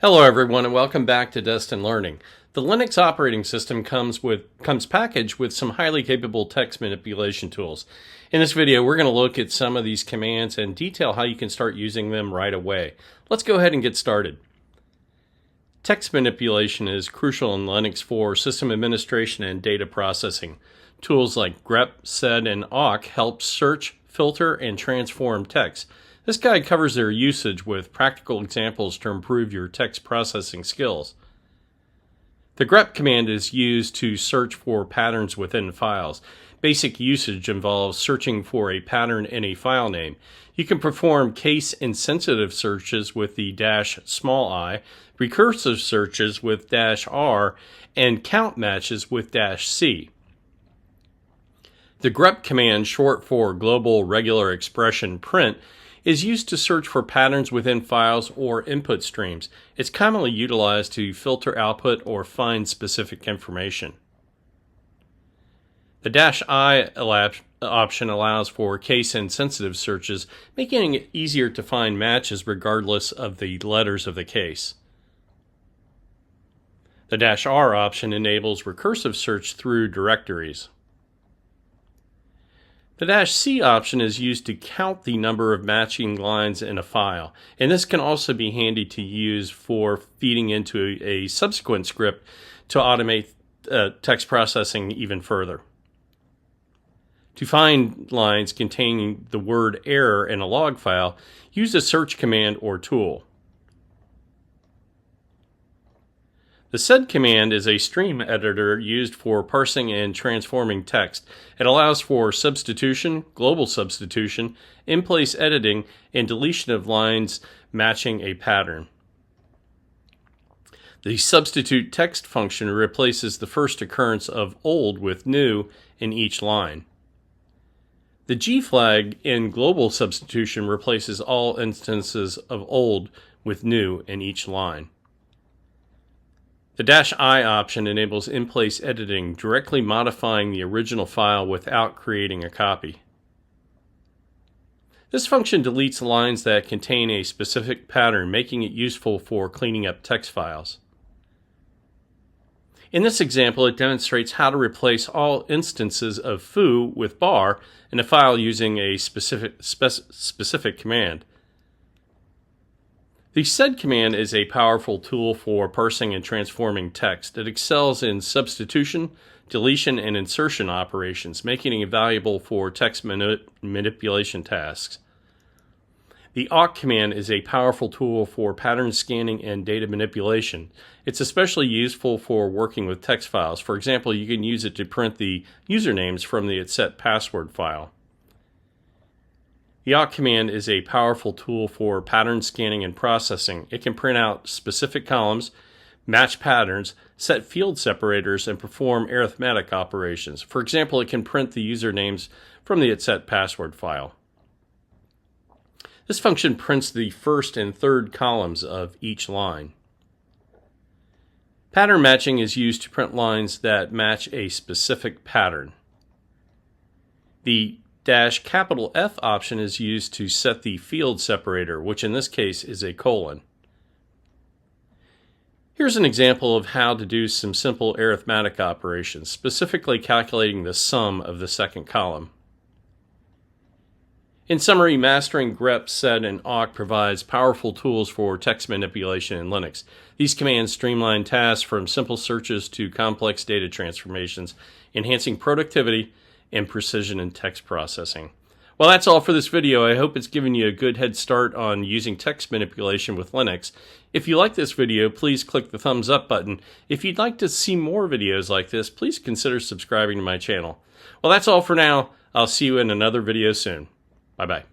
Hello everyone and welcome back to Destin Learning. The Linux operating system comes packaged with some highly capable text manipulation tools. In this video we're going to look at some of these commands and detail how you can start using them right away. Let's go ahead and get started. Text manipulation is crucial in Linux for system administration and data processing. Tools like grep, sed, and awk help search, filter, and transform text. This guide covers their usage with practical examples to improve your text processing skills. The grep command is used to search for patterns within files. Basic usage involves searching for a pattern in a file name. You can perform case-insensitive searches with the -i, recursive searches with -r, and count matches with -c. The grep command, short for Global Regular Expression Print, is used to search for patterns within files or input streams. It's commonly utilized to filter output or find specific information. The -i option allows for case-insensitive searches, making it easier to find matches regardless of the letters of the case. The -r option enables recursive search through directories. The -c option is used to count the number of matching lines in a file, and this can also be handy to use for feeding into a subsequent script to automate text processing even further. To find lines containing the word error in a log file, use a search command or tool. The sed command is a stream editor used for parsing and transforming text. It allows for substitution, global substitution, in-place editing, and deletion of lines matching a pattern. The substitute text function replaces the first occurrence of old with new in each line. The G flag in global substitution replaces all instances of old with new in each line. The -i option enables in-place editing, directly modifying the original file without creating a copy. This function deletes lines that contain a specific pattern, making it useful for cleaning up text files. In this example, it demonstrates how to replace all instances of foo with bar in a file using a specific command. The sed command is a powerful tool for parsing and transforming text. It excels in substitution, deletion, and insertion operations, making it valuable for text manipulation tasks. The awk command is a powerful tool for pattern scanning and data manipulation. It's especially useful for working with text files. For example, you can use it to print the usernames from the set password file. The awk command is a powerful tool for pattern scanning and processing. It can print out specific columns, match patterns, set field separators, and perform arithmetic operations. For example, it can print the usernames from the set password file. This function prints the first and third columns of each line. Pattern matching is used to print lines that match a specific pattern. The -F option is used to set the field separator, which in this case is a colon. Here's an example of how to do some simple arithmetic operations, specifically calculating the sum of the second column. In summary, mastering grep, sed, and awk provides powerful tools for text manipulation in Linux. These commands streamline tasks from simple searches to complex data transformations, enhancing productivity and precision in text processing. Well, that's all for this video. I hope it's given you a good head start on using text manipulation with Linux. If you like this video, please click the thumbs up button. If you'd like to see more videos like this, please consider subscribing to my channel. Well, that's all for now. I'll see you in another video soon. Bye-bye.